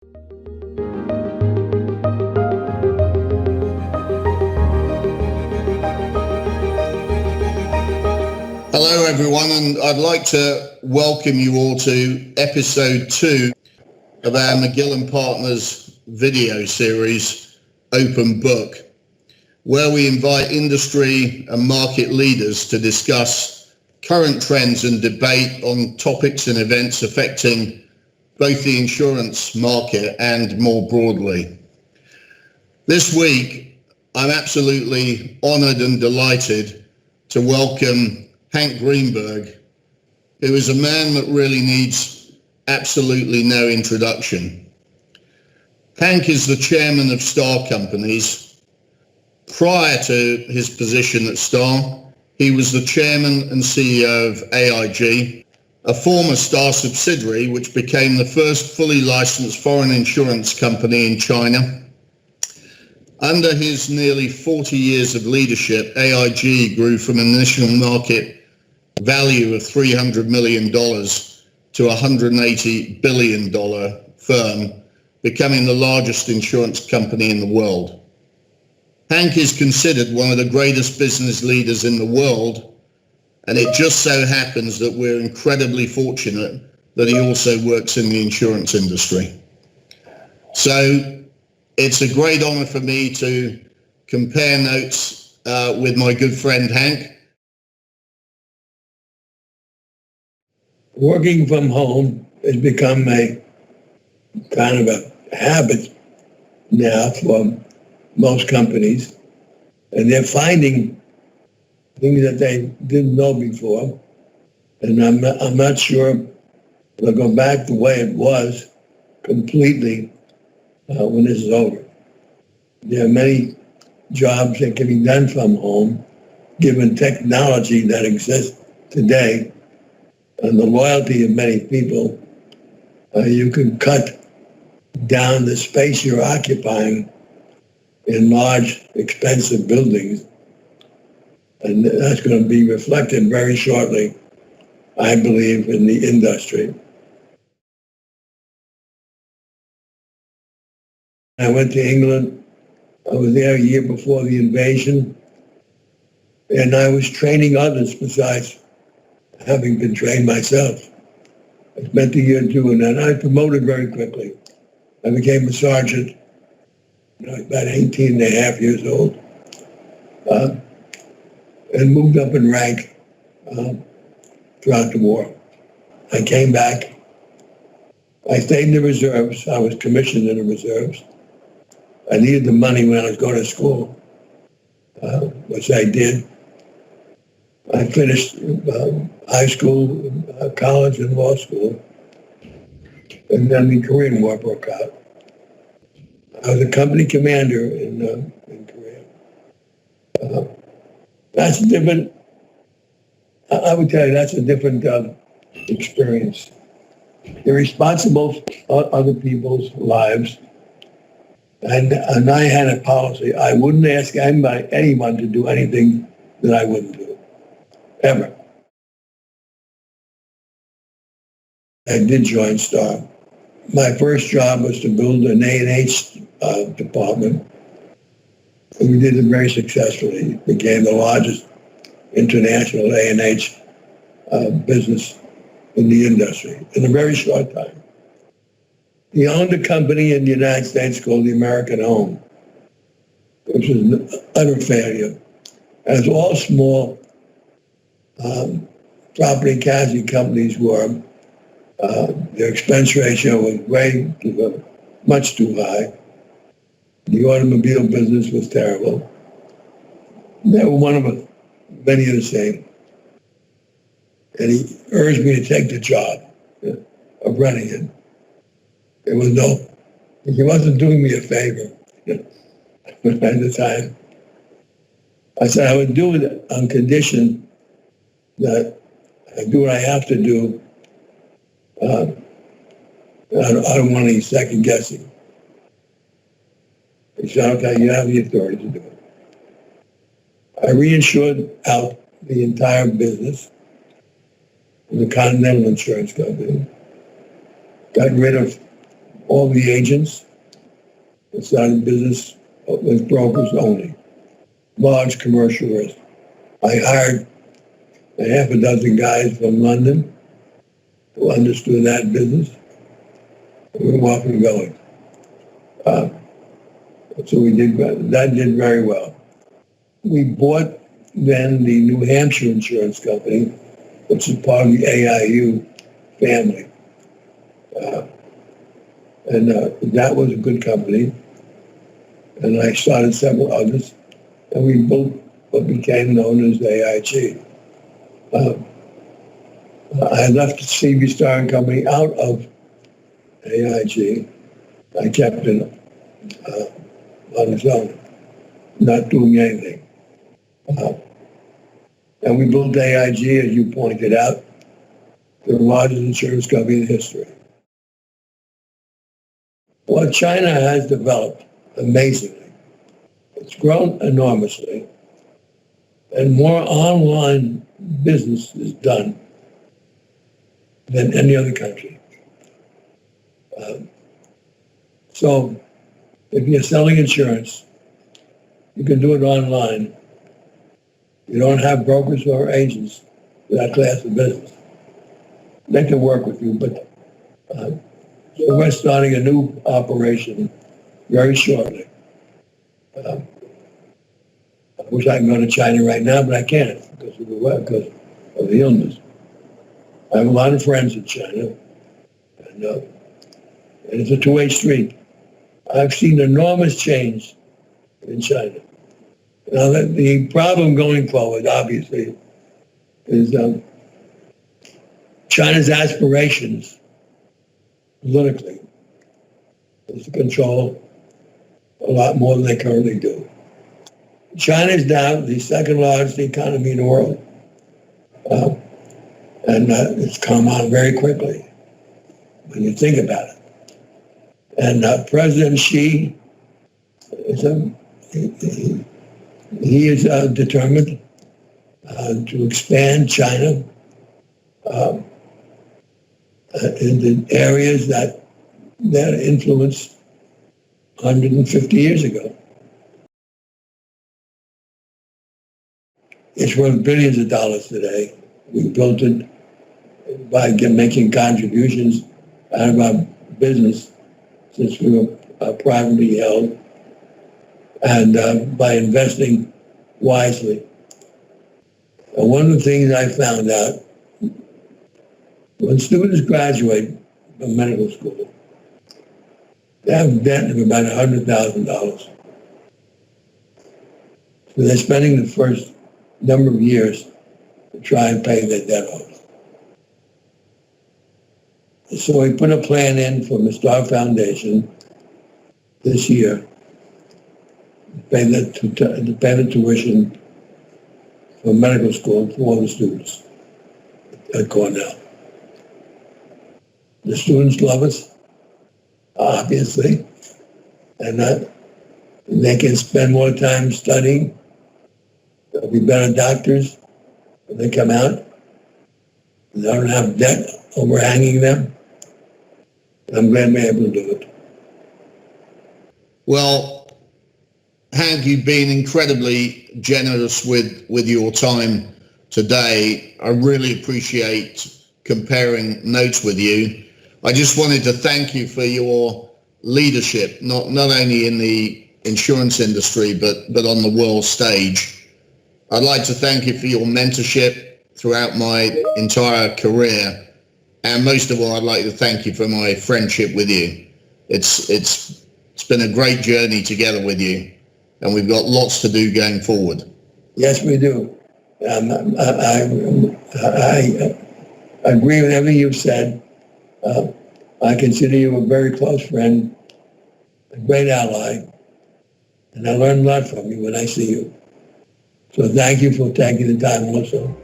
Hello everyone, and I'd like to welcome you all to episode 2 of our McGill and Partners video series, Open Book, where we invite industry and market leaders to discuss current trends and debate on topics and events affecting both the insurance market and more broadly. This week, I'm absolutely honoured and delighted to welcome Hank Greenberg, who is a man that really needs absolutely no introduction. Hank is the chairman of Star Companies. Prior to his position at Star, he was the chairman and CEO of AIG, a former Star subsidiary which became the first fully licensed foreign insurance company in China. Under his nearly 40 years of leadership, AIG grew from an initial market value of $300 million to a $180 billion firm, becoming the largest insurance company in the world. Hank is considered one of the greatest business leaders in the world, and it just so happens that we're incredibly fortunate that he also works in the insurance industry. So it's a great honor for me to compare notes with my good friend Hank. Working from home has become a kind of a habit now for most companies, and they're finding things that they didn't know before. And I'm not sure they'll go back the way it was completely when this is over. There are many jobs that can be done from home, given technology that exists today and the loyalty of many people. You can cut down the space you're occupying in large, expensive buildings. And that's going to be reflected very shortly, I believe, in the industry. I went to England. I was there a year before the invasion, and I was training others besides having been trained myself. I spent a year doing that. I promoted very quickly. I became a sergeant when I was about 18 and a half years old, and moved up in rank throughout the war. I came back. I stayed in the reserves. I was commissioned in the reserves. I needed the money when I was going to school, which I did. I finished high school, college, and law school, and then the Korean War broke out. I was a company commander in Korea. That's different. I would tell you that's a different experience. You're responsible for other people's lives, and I had a policy. I wouldn't ask anyone to do anything that I wouldn't do. Ever. I did join Star. My first job was to build an A&H department. And we did it very successfully. It became the largest international A&H business in the industry in a very short time. He owned a company in the United States called the American Home, which was an utter failure. As all small property casualty companies were, their expense ratio was much too high. The automobile business was terrible. They were one of many of the same. And he urged me to take the job of running it. He wasn't doing me a favor at the time. I said I would do it on condition that I do what I have to do. I don't want any second guessing. He said, okay, you have the authority to do it. I reinsured out the entire business of the Continental Insurance Company. Got rid of all the agents and started business with brokers only, large commercial risk. I hired a half a dozen guys from London who understood that business. We were off and going. So we did, that did very well. We bought then the New Hampshire Insurance Company, which is part of the AIU family. That was a good company. And I started several others, and we built what became known as AIG. I left the CV Star and Company out of AIG. I kept it on its own, not doing anything. And we built AIG, as you pointed out, the largest insurance company in history. What China has developed amazingly, it's grown enormously, and more online business is done than any other country. So if you're selling insurance, you can do it online. You don't have brokers or agents for that class of business. They can work with you, but so we're starting a new operation very shortly. I wish I could go to China right now, but I can't because of the illness. I have a lot of friends in China, and it's a two-way street. I've seen enormous change in China. Now, the problem going forward, obviously, is China's aspirations politically is to control a lot more than they currently do. China is now the second largest economy in the world. And it's come on very quickly when you think about it. And President Xi is he is determined to expand China in the areas that influenced 150 years ago. It's worth billions of dollars today. We built it by making contributions out of our business since we were privately held, and by investing wisely. And one of the things I found out, when students graduate from medical school, they have debt of about $100,000. So they're spending the first number of years to try and pay their debt off. So we put a plan in for the Star Foundation this year to pay the tuition for medical school for all the students at Cornell. The students love us, obviously, and they can spend more time studying. They'll be better doctors when they come out. They don't have debt overhanging them. I'm glad we're able to do it. Well, Hank, you've been incredibly generous with your time today. I really appreciate comparing notes with you. I just wanted to thank you for your leadership, not only in the insurance industry, but on the world stage. I'd like to thank you for your mentorship throughout my entire career. And most of all, I'd like to thank you for my friendship with you. It's been a great journey together with you, and we've got lots to do going forward. Yes, we do. I agree with everything you've said. I consider you a very close friend, a great ally, and I learn a lot from you when I see you. So thank you for taking the time also.